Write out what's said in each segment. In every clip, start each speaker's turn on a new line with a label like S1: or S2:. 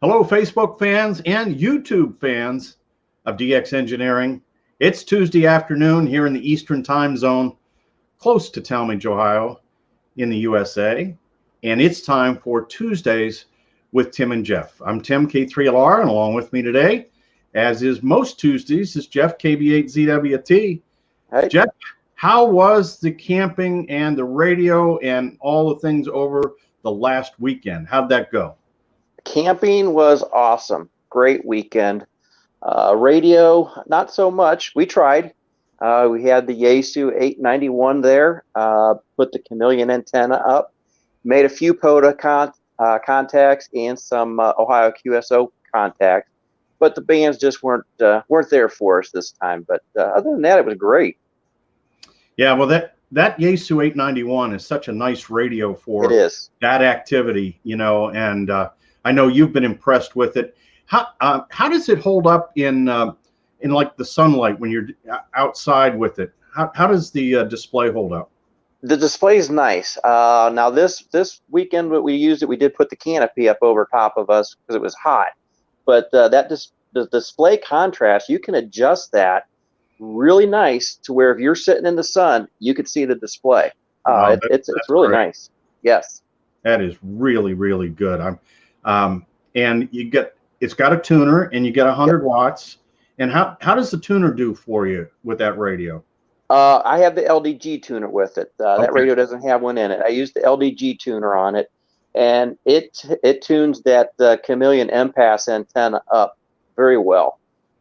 S1: Hello, Facebook fans and YouTube fans of DX Engineering. It's Tuesday afternoon here in the Eastern Time Zone, close to Talmadge, Ohio, in the USA. And it's time for Tuesdays with Tim and Jeff. I'm Tim, K3LR, and along with me today, as is most Tuesdays, is Jeff, KB8ZWT.
S2: Hey.
S1: Jeff, how was the camping and the radio and all the things over the last weekend? How'd that go?
S2: Camping was awesome. Great weekend. Radio, not so much. We tried. We had the Yaesu 891 there, put the chameleon antenna up, made a few POTA contacts and some Ohio QSO contacts, but the bands just weren't there for us this time. But other than that, it was great.
S1: Yeah, well, that Yaesu 891 is such a nice radio for
S2: it is.
S1: That activity, you know, and I know you've been impressed with it. How does it hold up in like the sunlight when you're outside with it? How does the display hold up?
S2: The display is nice. Now this weekend when we used it, we did put the canopy up over top of us because it was hot. But the display contrast, you can adjust that really nice to where if you're sitting in the sun, you could see the display.
S1: Wow,
S2: it's really
S1: great.
S2: nice. Yes.
S1: That is really, really good. And it's got a tuner and you get 100 watts. And how does the tuner do for you with that radio?
S2: I have the LDG tuner with it.
S1: Okay.
S2: That radio doesn't have one in it. I use the LDG tuner on it, and it tunes that chameleon MPass antenna up very well.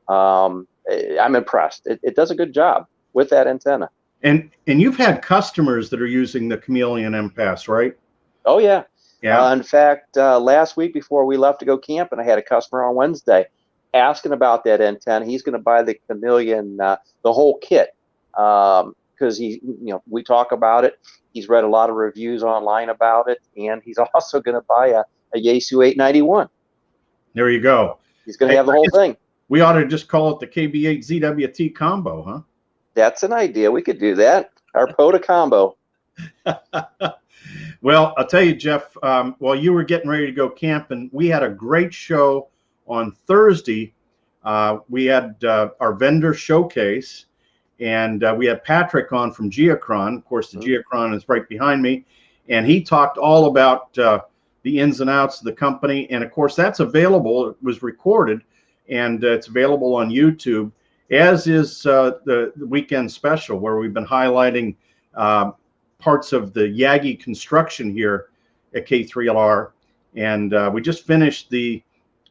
S2: I'm impressed. It does a good job with that antenna.
S1: And you've had customers that are using the chameleon MPass, right?
S2: Oh yeah.
S1: Yeah.
S2: In fact, last week before we left to go camping, I had a customer on Wednesday asking about that antenna. He's going to buy the chameleon, the whole kit, because we talk about it. He's read a lot of reviews online about it, and he's also going to buy a Yaesu 891.
S1: There you go.
S2: He's going to have the whole thing.
S1: We ought to just call it the KB8ZWT combo, huh?
S2: That's an idea. We could do that. Our POTA combo.
S1: Well, I'll tell you, Jeff, while you were getting ready to go camping, we had a great show on Thursday. We had our vendor showcase, and we had Patrick on from Geocron. Of course, the Geocron is right behind me, and he talked all about the ins and outs of the company. And, of course, that's available. It was recorded, and it's available on YouTube, as is the weekend special, where we've been highlighting parts of the Yagi construction here at K3LR. And we just finished the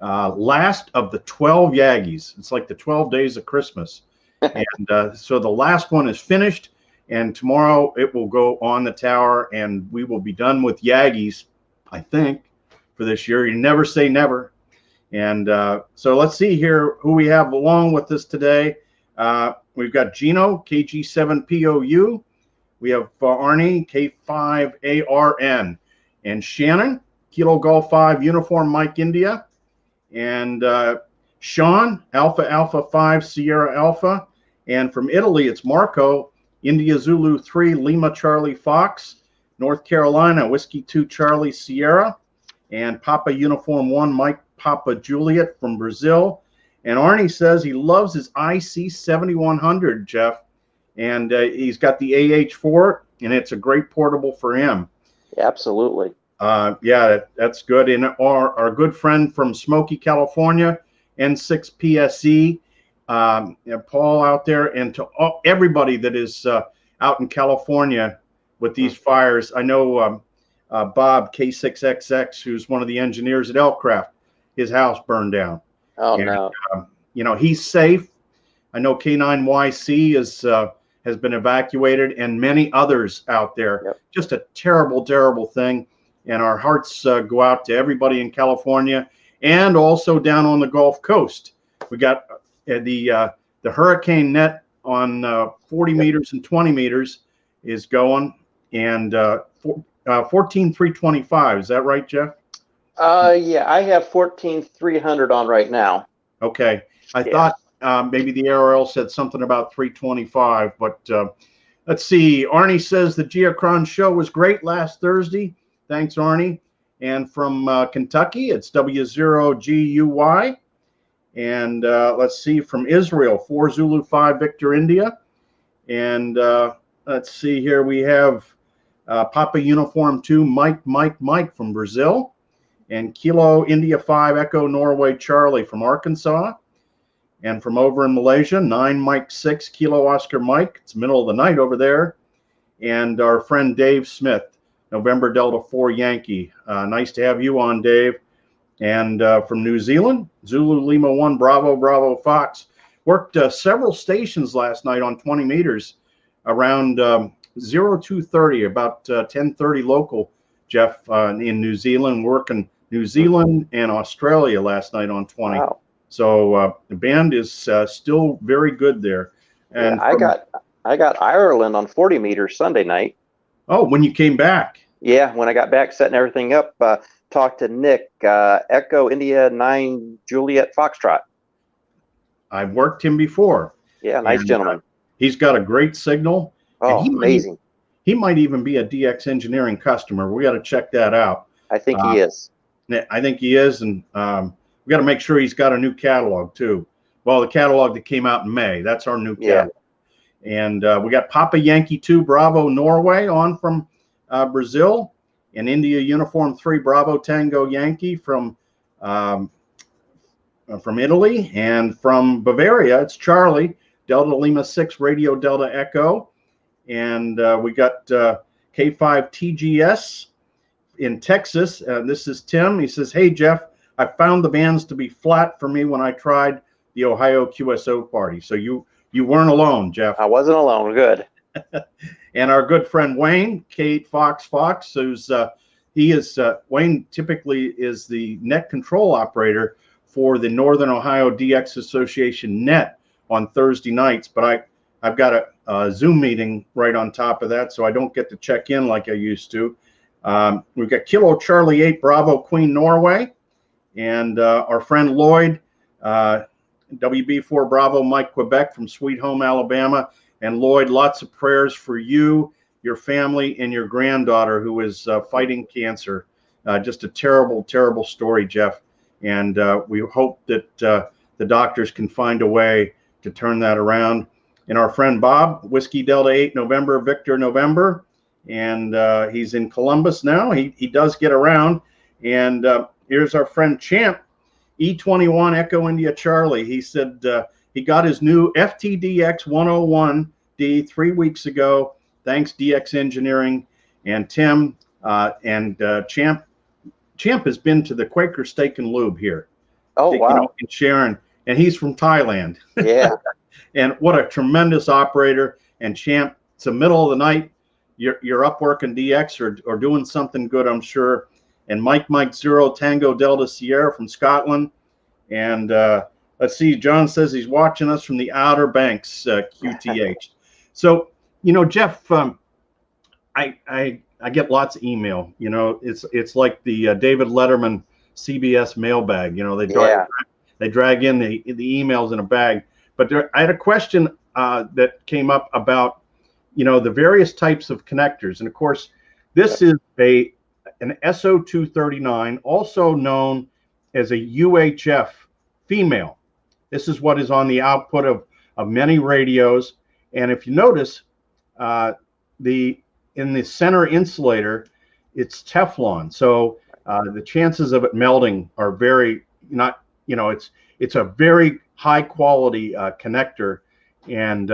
S1: last of the 12 Yagis. It's like the 12 days of Christmas. And so the last one is finished, and tomorrow it will go on the tower, and we will be done with Yagis, I think, for this year. You never say never. And so let's see here who we have along with us today. We've got Gino, KG7POU. We have Arnie, K5ARN. And Shannon, Kilo Golf 5 Uniform Mike India. And Sean, Alpha Alpha 5 Sierra Alpha. And from Italy, it's Marco, India Zulu 3 Lima Charlie Fox. North Carolina, Whiskey 2 Charlie Sierra. And Papa Uniform 1 Mike Papa Juliet from Brazil. And Arnie says he loves his IC 7100, Jeff. And he's got the AH4, and it's a great portable for him.
S2: Absolutely.
S1: Yeah, that's good. And our good friend from Smoky, California, N6PSE, Paul out there, and to everybody that is out in California with these fires. I know Bob, K6XX, who's one of the engineers at Elcraft, his house burned down.
S2: Oh,
S1: and,
S2: no.
S1: He's safe. I know K9YC has been evacuated, and many others out there.
S2: Yep. Just
S1: a terrible, terrible thing. And our hearts go out to everybody in California and also down on the Gulf Coast. We got the hurricane net on 40 meters and 20 meters is going, and 14,325. Is that right, Jeff?
S2: Yeah, I have 14,300 on right now.
S1: Okay. I thought maybe the ARL said something about 325, but let's see. Arnie says the Geocron show was great last Thursday. Thanks, Arnie. And from Kentucky, it's W0GUY. And let's see, from Israel, 4 Zulu 5 Victor India. And let's see here, we have Papa Uniform 2 Mike from Brazil. And Kilo India 5 Echo Norway Charlie from Arkansas. And from over in Malaysia, 9 Mike 6 Kilo Oscar Mike. It's middle of the night over there. And our friend Dave Smith, November Delta 4 Yankee. Nice to have you on, Dave. And from New Zealand, Zulu Lima 1 Bravo Fox. Worked several stations last night on 20 meters around 0230, about 10:30 local, Jeff, in New Zealand, working New Zealand and Australia last night on 20.
S2: Wow.
S1: So the band is still very good there. And
S2: yeah, I got Ireland on 40 meters Sunday night.
S1: Oh, when you came back?
S2: Yeah, when I got back, setting everything up, talked to Nick, Echo India 9 Juliet Foxtrot.
S1: I've worked him before.
S2: Yeah, nice gentleman.
S1: He's got a great signal.
S2: Oh, amazing.
S1: He might even be a DX Engineering customer. We got to check that out.
S2: I think he is.
S1: I think he is, and we got to make sure he's got a new catalog too. Well, the catalog that came out in May, that's our new catalog. And we got Papa Yankee 2 Bravo Norway on from Brazil, and India Uniform 3 Bravo Tango Yankee from Italy, and from Bavaria, it's Charlie, Delta Lima 6 Radio Delta Echo, and we got K5 TGS in Texas. This is Tim. He says, "Hey Jeff, I found the bands to be flat for me when I tried the Ohio QSO party." So you weren't alone, Jeff.
S2: I wasn't alone. Good.
S1: And our good friend Wayne, Kate Fox, who's Wayne typically is the net control operator for the Northern Ohio DX Association net on Thursday nights. But I've got a Zoom meeting right on top of that, so I don't get to check in like I used to. We've got Kilo Charlie 8 Bravo Queen Norway, and our friend Lloyd, WB4 Bravo Mike Quebec from Sweet Home, Alabama. And Lloyd, lots of prayers for you, your family, and your granddaughter who is fighting cancer. Just a terrible, terrible story, Jeff. And we hope that the doctors can find a way to turn that around. And our friend Bob, Whiskey Delta 8 November, Victor November. And he's in Columbus now. He does get around. And here's our friend Champ, E21 Echo India Charlie. He said he got his new FTDX 101D 3 weeks ago. Thanks, DX Engineering. And Tim and Champ has been to the Quaker Steak and Lube here.
S2: Oh, wow.
S1: In Sharon. And he's from Thailand.
S2: Yeah.
S1: And what a tremendous operator. And Champ, it's the middle of the night. You're up working DX or doing something good, I'm sure. And Mike 0 Tango Delta Sierra from Scotland. And let's see, John says he's watching us from the Outer Banks, QTH. So, Jeff, I get lots of email. It's like the David Letterman CBS mailbag. They drag in the emails in a bag. But I had a question that came up about the various types of connectors, and of course, this is an SO239, also known as a UHF female. This is what is on the output of many radios. And if you notice, in the center insulator, it's Teflon. So the chances of it melting are very it's a very high quality connector. And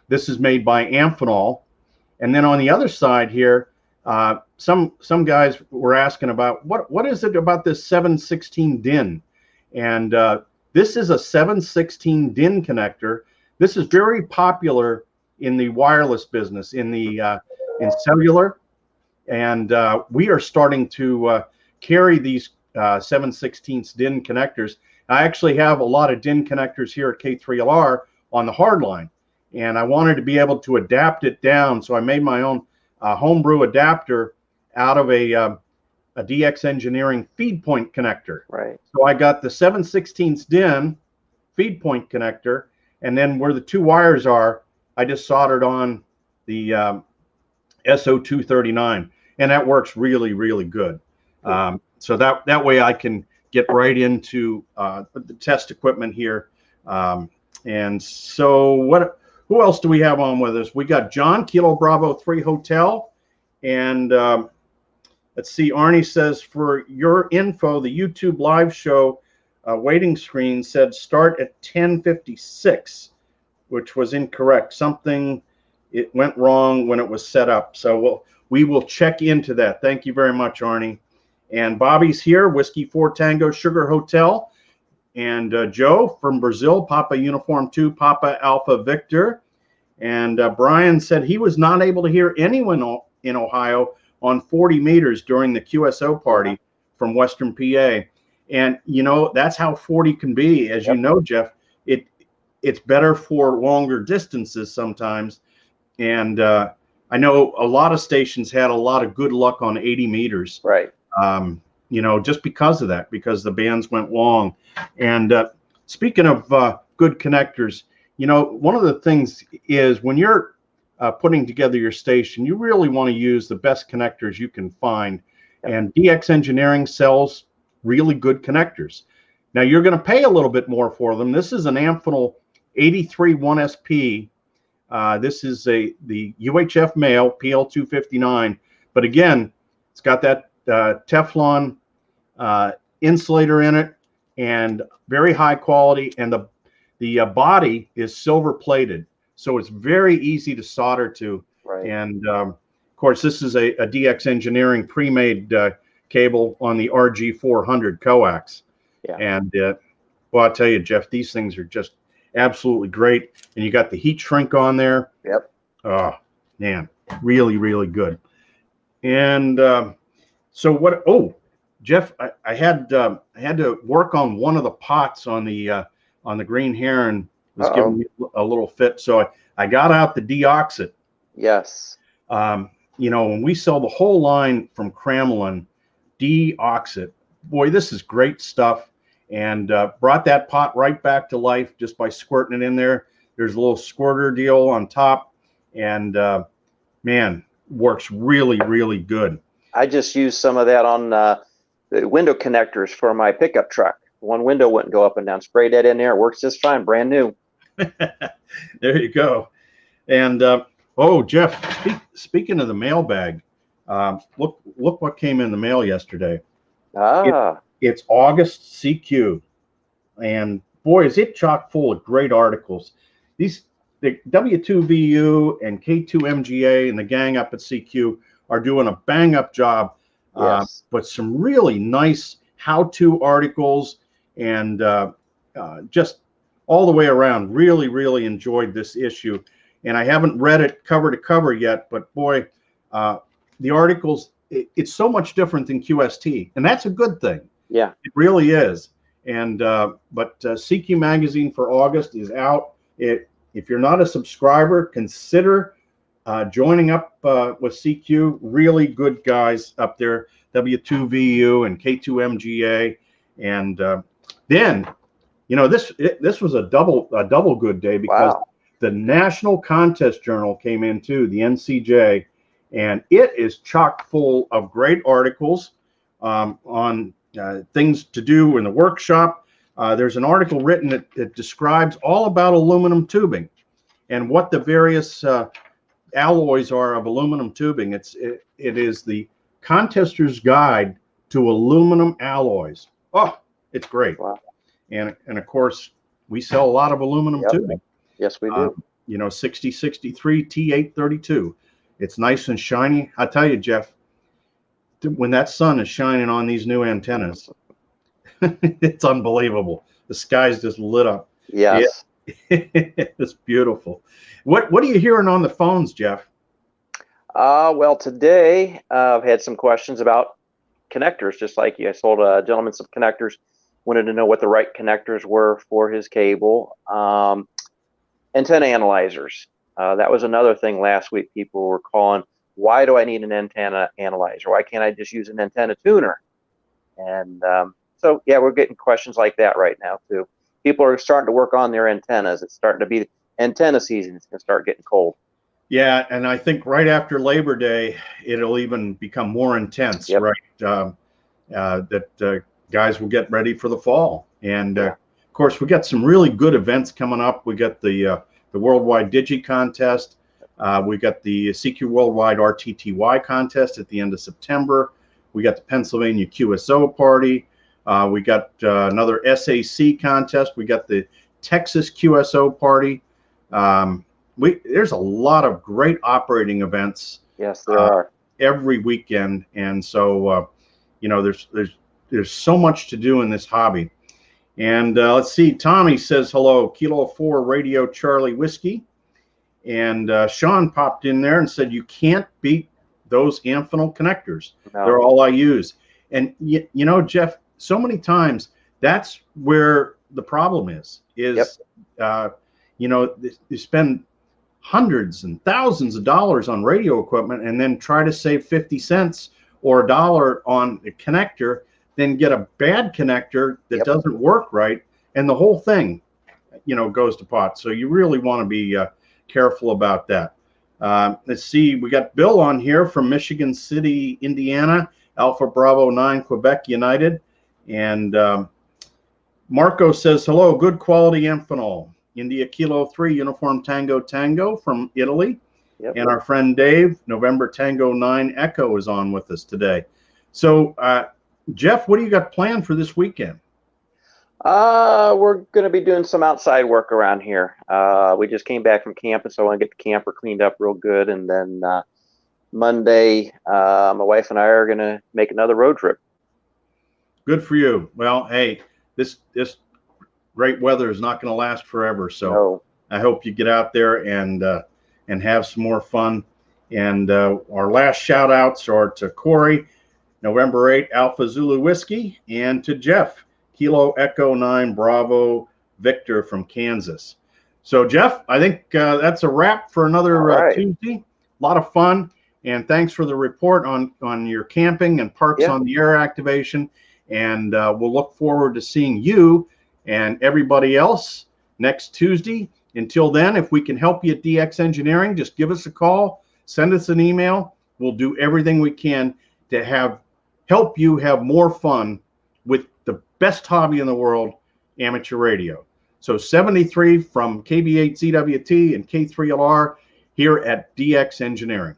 S1: this is made by Amphenol. And then on the other side here, some guys were asking about what is it about this 716 DIN, and this is a 716 DIN connector. This is very popular in the wireless business, in cellular, and we are starting to carry these 7/16 DIN connectors. I actually have a lot of DIN connectors here at K3LR on the hard line, and I wanted to be able to adapt it down, so I made my own homebrew adapter out of a DX Engineering feed point connector.
S2: Right. So
S1: I got the 7/16 DIN feed point connector, and then where the two wires are, I just soldered on the SO239, and that works really, really good. so that way I can get right into the test equipment here. And so who else do we have on with us? We got John, Kilo Bravo 3 Hotel. And let's see, Arnie says, for your info, the YouTube live show waiting screen said start at 10:56, which was incorrect. It went wrong when it was set up. So we will check into that. Thank you very much, Arnie. And Bobby's here, Whiskey 4 Tango Sugar Hotel. And Joe from Brazil, Papa Uniform 2, Papa Alpha Victor. And Brian said he was not able to hear anyone in Ohio on 40 meters during the QSO party from Western PA. And, you know, that's how 40 can be. As you know, Jeff, it's better for longer distances sometimes. And I know a lot of stations had a lot of good luck on 80 meters.
S2: Right.
S1: You know, just because of that, because the bands went long. And speaking of good connectors, you know, one of the things is when you're putting together your station, you really want to use the best connectors you can find. And DX Engineering sells really good connectors. Now, you're going to pay a little bit more for them. This is an Amphenol 83 1SP. This is the UHF male PL259. But again, it's got that Teflon insulator in it, and very high quality, and the body is silver plated, so it's very easy to solder to.
S2: Right.
S1: And of course, this is a DX Engineering pre-made cable on the RG400 Coax.
S2: Yeah.
S1: And well, I'll tell you, Jeff, these things are just absolutely great. And you got the heat shrink on there.
S2: Yep.
S1: Oh man, really, really good. And so what? Oh, Jeff, I had to work on one of the pots on the Green Heron. Was giving me a little fit, so I got out the deoxit.
S2: Yes.
S1: You know, when we sell the whole line from Kremlin, deoxit, boy, this is great stuff. And brought that pot right back to life just by squirting it in there. There's a little squirter deal on top, and man, works really, really good.
S2: I just used some of that on the window connectors for my pickup truck. One window wouldn't go up and down. Spray that in there. It works just fine. Brand new.
S1: There you go. And oh, Jeff, speaking of the mailbag, look what came in the mail yesterday. It's August CQ, and boy, is it chock full of great articles. The W2VU and K2MGA and the gang up at CQ are doing a bang up job.
S2: Yes.
S1: But some really nice how-to articles, and just all the way around. Really, really enjoyed this issue. And I haven't read it cover to cover yet, but boy, the articles, it's so much different than QST, and that's a good thing.
S2: Yeah,
S1: it really is. And but CQ Magazine for August is out. If you're not a subscriber, consider joining up with CQ. Really good guys up there, W2VU and K2MGA. And then, you know, this was a double good day, because the National Contest Journal came in too, the NCJ, and it is chock full of great articles on things to do in the workshop. There's an article written that describes all about aluminum tubing and what the various alloys are of aluminum tubing. It is the Contester's Guide to Aluminum Alloys. Oh, it's great.
S2: Wow.
S1: And of course, we sell a lot of aluminum tubing.
S2: Yes, we do.
S1: You know, 6063 T832. It's nice and shiny. I tell you, Jeff, when that sun is shining on these new antennas, it's unbelievable. The sky's just lit up.
S2: Yes.
S1: It's beautiful. What are you hearing on the phones, Jeff?
S2: Well, today I've had some questions about connectors, just like you. I sold a gentleman some connectors, wanted to know what the right connectors were for his cable. Antenna analyzers. That was another thing last week. People were calling, why do I need an antenna analyzer? Why can't I just use an antenna tuner? And so, yeah, we're getting questions like that right now, too. People are starting to work on their antennas. It's starting to be antenna season. It's going to start getting cold.
S1: Yeah, and I think right after Labor Day, it'll even become more intense, right? that guys will get ready for the fall. And of course, we got some really good events coming up. We got the Worldwide Digi Contest. We got the CQ Worldwide RTTY Contest at the end of September. We got the Pennsylvania QSO Party. We got another SAC contest. We got the Texas QSO Party. There's a lot of great operating events.
S2: Yes, there are
S1: every weekend, and so there's so much to do in this hobby. And let's see, Tommy says hello, Kilo 4 Radio Charlie Whiskey. And Sean popped in there and said, you can't beat those Amphenol connectors. No. They're all I use. And you know, Jeff, so many times that's where the problem is you spend hundreds and thousands of dollars on radio equipment and then try to save 50 cents or $1 on a connector, then get a bad connector that doesn't work right, and the whole thing, goes to pot. So you really want to be careful about that. Let's see, we got Bill on here from Michigan City, Indiana, Alpha Bravo 9 Quebec United. And Marco says, hello, good quality Amphenol. India Kilo 3 Uniform Tango Tango from Italy. Yep. And our friend Dave, November Tango 9 Echo, is on with us today. So, Jeff, what do you got planned for this weekend?
S2: We're going to be doing some outside work around here. We just came back from camping, so I want to get the camper cleaned up real good. And then Monday, my wife and I are going to make another road trip.
S1: Good for you. Well, hey, this great weather is not going to last forever. So I hope you get out there and have some more fun. And our last shout outs are to Corey, November 8 Alpha Zulu Whiskey, and to Jeff, Kilo Echo 9 Bravo Victor from Kansas. So, Jeff, I think that's a wrap for another Tuesday. A lot of fun. And thanks for the report on your camping and Parks on the Air activation. And we'll look forward to seeing you and everybody else next Tuesday. Until then, if we can help you at DX Engineering, just give us a call, send us an email. We'll do everything we can to help you have more fun with the best hobby in the world, amateur radio. So 73 from KB8ZWT and K3LR here at DX Engineering.